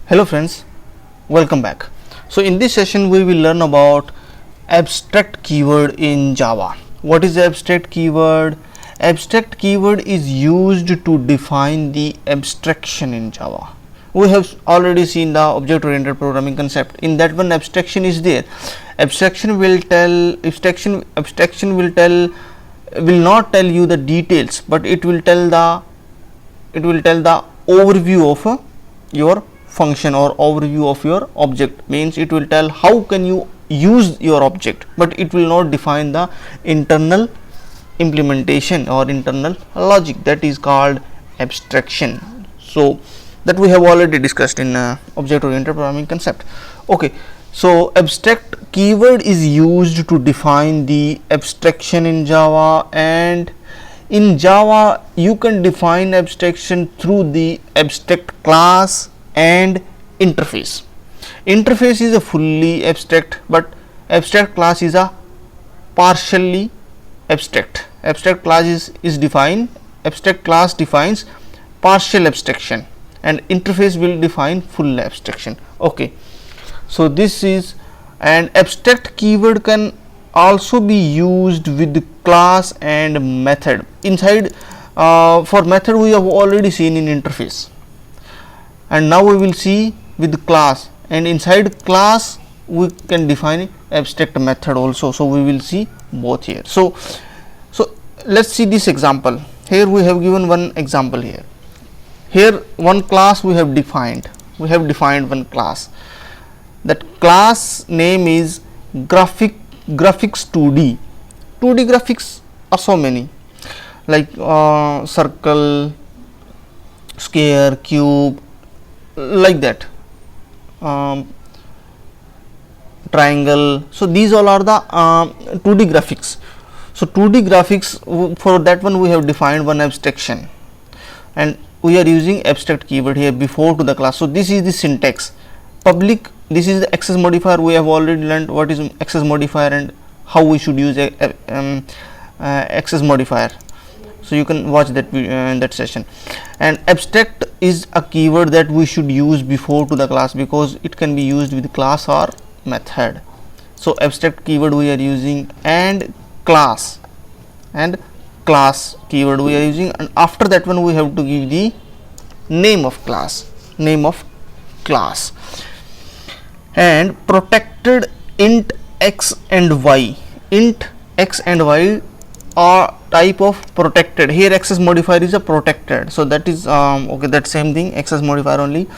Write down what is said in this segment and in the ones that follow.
Hello friends, welcome back. So in this session we will learn about abstract keyword in Java. What is the abstract keyword? Abstract keyword is used to define the abstraction in Java. We have already seen the object oriented programming concept. In that one, abstraction is there. Abstraction will not tell you the details, but it will tell the overview of your function or overview of your object. Means it will tell how can you use your object, but it will not define the internal implementation or internal logic. That is called abstraction. So that we have already discussed in object oriented programming concept. Okay, so abstract keyword is used to define the abstraction in Java, and in Java you can define abstraction through the abstract class and interface. Interface is a fully abstract, but abstract class is a partially abstract. Abstract class is defined, abstract class defines partial abstraction, and interface will define full abstraction. Okay, so this is, and abstract keyword can also be used with class and method. Inside for method we have already seen in interface, and now we will see with class, and inside class we can define abstract method also. So we will see both here. So let's see this example. Here we have given one example. Here one class we have defined one class. That class name is graphics 2D. 2D graphics are so many, like circle, square, cube, like that, triangle. So these all are the 2D graphics. So 2D graphics, for that one we have defined one abstraction, and we are using abstract keyword here before to the class. So this is the syntax. Public, this is the access modifier. We have already learned what is access modifier and how we should use access modifier. So you can watch that in that session. And abstract is a keyword that we should use before to the class, because it can be used with class or method. So abstract keyword we are using, and class keyword we are using, and after that one we have to give the name of class, and protected int x and y. Int x and y are type of protected. Here access modifier is a protected, so that is okay, that same thing, access modifier only.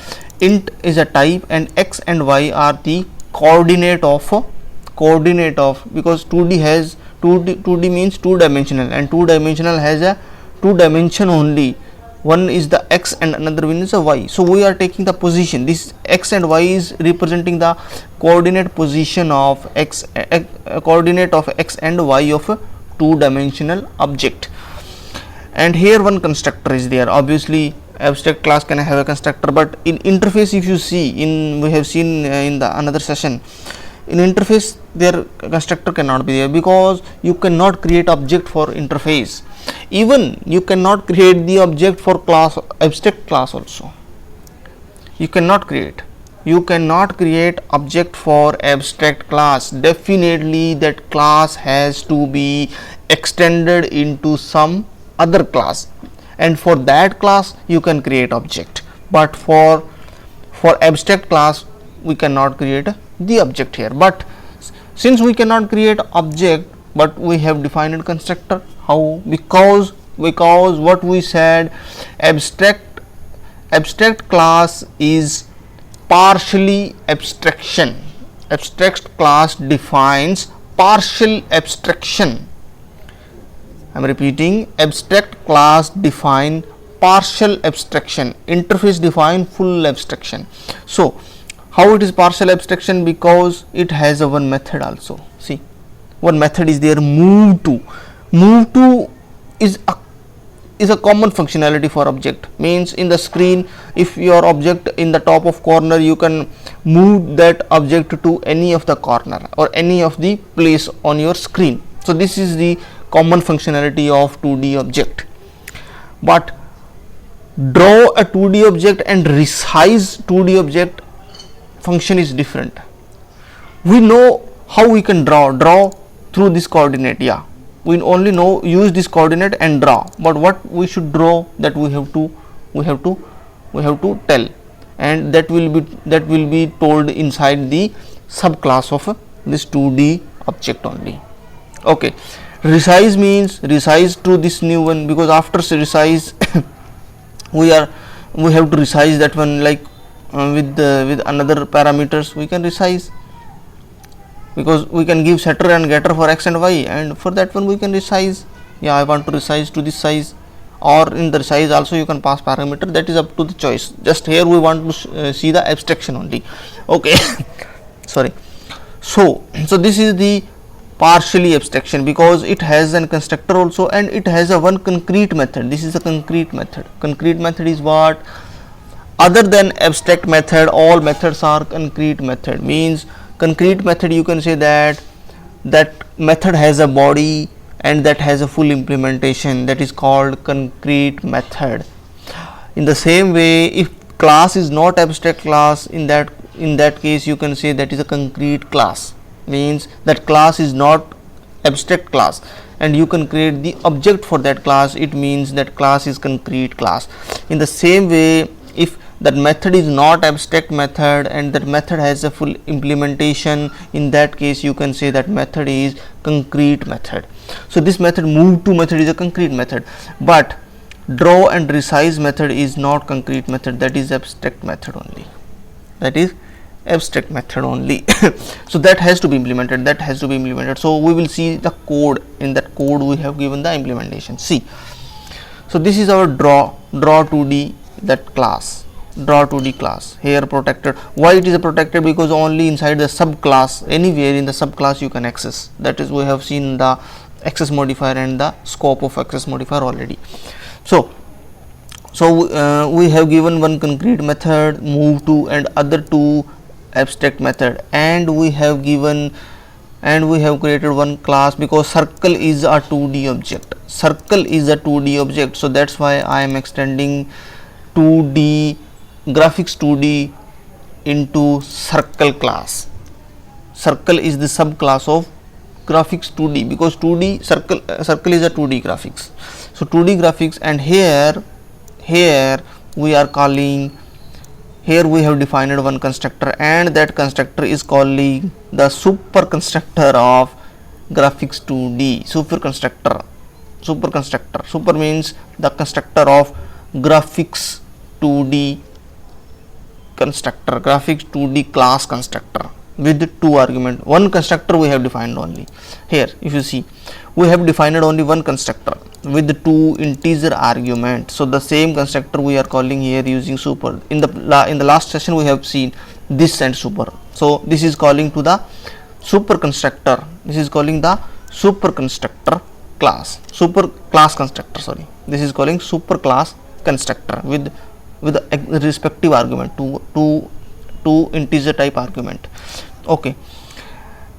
Int is a type, and x and y are the coordinate of because 2D has 2D means two dimensional, and two dimensional has a two dimension only. One is the x and another one is a y. So we are taking the position. This x and y is representing the coordinate position of x, coordinate of x and y of a two-dimensional object. And here one constructor is there. Obviously abstract class can have a constructor, but in interface, if you see, we have seen in the another session, in interface their constructor cannot be there, because you cannot create object for interface. Even you cannot create the object for class, abstract class also you cannot create object for abstract class. Definitely that class has to be extended into some other class, and for that class you can create object, but for abstract class we cannot create the object here. But since we cannot create object, but we have defined a constructor. How? Because what we said, abstract class is partially abstraction. Abstract class defines partial abstraction. I am repeating, abstract class define partial abstraction, interface define full abstraction. So how it is partial abstraction? Because it has a one method also. See, one method is there, move to is a common functionality for object. Means in the screen, if your object in the top of corner, you can move that object to any of the corner or any of the place on your screen. So this is the common functionality of 2D object. But Draw a 2D object and resize 2D object function is different. We know how we can draw through this coordinate. Yeah, we only know use this coordinate and draw, but what we should draw, that we have to tell, and that will be told inside the subclass of this 2D object only. Okay, resize means resize to this new one, because after resize we have to resize that one, like with another parameters we can resize, because we can give setter and getter for x and y, and for that one we can resize. Yeah, I want to resize to this size, or in the size also you can pass parameter, that is up to the choice. Just here we want to see the abstraction only. Okay. Sorry. So this is the partially abstraction, because it has a constructor also and it has a one concrete method. This is a concrete method. Concrete method is what? Other than abstract method, all methods are concrete method. Means concrete method, you can say that method has a body and that has a full implementation, that is called concrete method. In the same way, if class is not abstract class, in that case you can say that is a concrete class. Means that class is not abstract class and you can create the object for that class, it means that class is concrete class. In the same way, if that method is not abstract method and that method has a full implementation, in that case you can say that method is concrete method. So this method move to method is a concrete method, but draw and resize method is not concrete method, that is abstract method only. That is abstract method only. So that has to be implemented, so we will see the code. In that code we have given the implementation. See, so this is our draw 2D, that class, draw 2D class. Here protected. Why it is a protected? Because only inside the subclass, anywhere in the subclass you can access. That is, we have seen the access modifier and the scope of access modifier already. So we have given one concrete method, move to, and other two abstract method, and we have created one class, because circle is a 2D object. So that's why I am extending 2D graphics 2D into circle class. Circle is the subclass of graphics 2D, because 2D circle is a 2D graphics. So 2D graphics, and here we are calling, here we have defined one constructor, and that constructor is calling the super constructor of graphics 2D. Super means the constructor of graphics 2D constructor, graphics 2D class constructor with two argument. One constructor we have defined only. Here if you see, we have defined only one constructor with two integer argument. So the same constructor we are calling here using super. In the last session we have seen this and super. So this is calling to the super constructor. This is calling the super constructor class, super class constructor. Sorry, this is calling super class constructor with the respective argument, two integer type argument. Okay,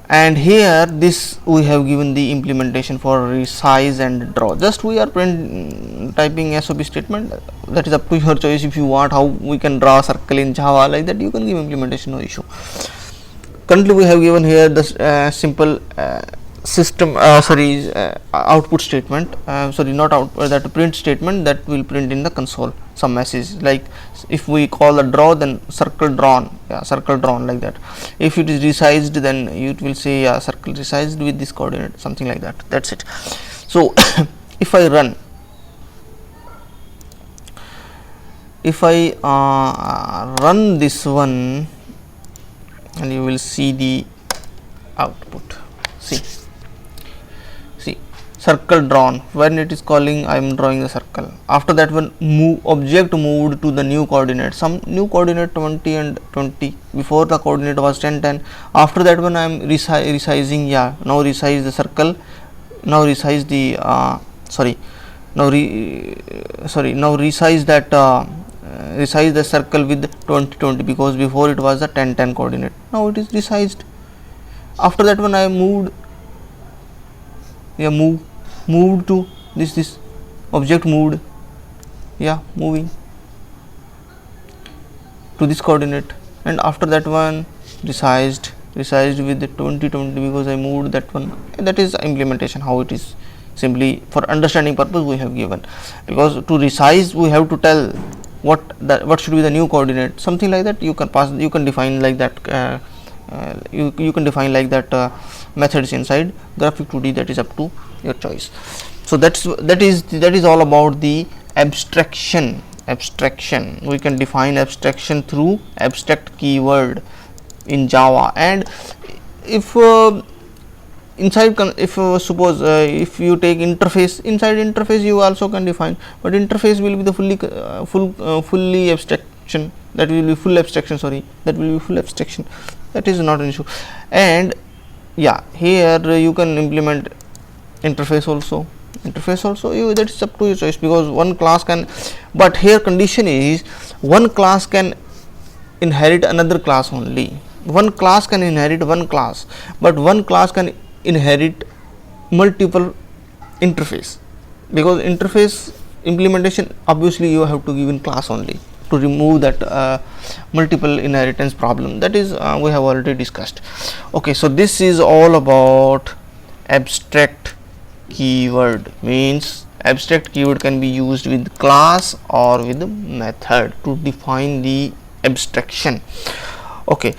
and here this we have given the implementation for resize and draw. Just we are typing SOP statement, that is up to your choice. If you want how we can draw a circle in Java, like that you can give implementation, no issue. Currently we have given here the simple system output statement, not output, that print statement that will print in the console some message, like if we call a draw, then circle drawn, like that. If it is resized, then it will say circle resized with this coordinate, something like that. That's it. So if I run, run this one, and you will see the output. See, circle drawn. When it is calling, I am drawing the circle. After that one, object moved to the new coordinate, some new coordinate 20 and 20. Before the coordinate was 10, 10. After that one I am resizing. Yeah, now resize the circle. Now resize the resize that resize the circle with 20, 20, because before it was the 10, 10 coordinate. Now it is resized. After that one I moved. Moved to this object moved. Moving. to this coordinate, and after that one resized with the 2020 because I moved that one. And that is implementation, how it is. Simply for understanding purpose we have given, because to resize we have to tell what should be the new coordinate, something like that. You can define like that. You can define like that methods inside graphic 2D. That is up to your choice. So that is all about the abstraction. We can define abstraction through abstract keyword in Java. And if inside if suppose if you take interface, inside interface you also can define, but interface will be the fully abstraction. That will be full abstraction. That is not an issue. And yeah, here you can implement interface also. That is up to your choice, because one class can, but here condition is one class can inherit another class only. One class can inherit one class, but one class can inherit multiple interface, because interface implementation obviously you have to give in class only to remove that multiple inheritance problem. That is we have already discussed. Okay, so this is all about abstract keyword. Means abstract keyword can be used with class or with method to define the abstraction. Okay,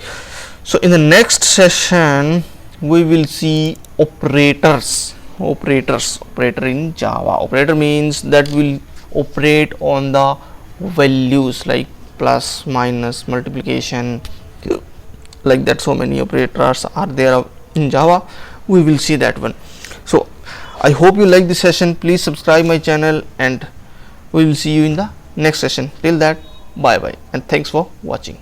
so in the next session we will see operators in Java. Operator means that will operate on the values like plus, minus, multiplication, like that. So many operators are there in Java. We will see that one. So I hope you like this session. Please subscribe my channel, and we will see you in the next session. Till that, bye bye, and thanks for watching.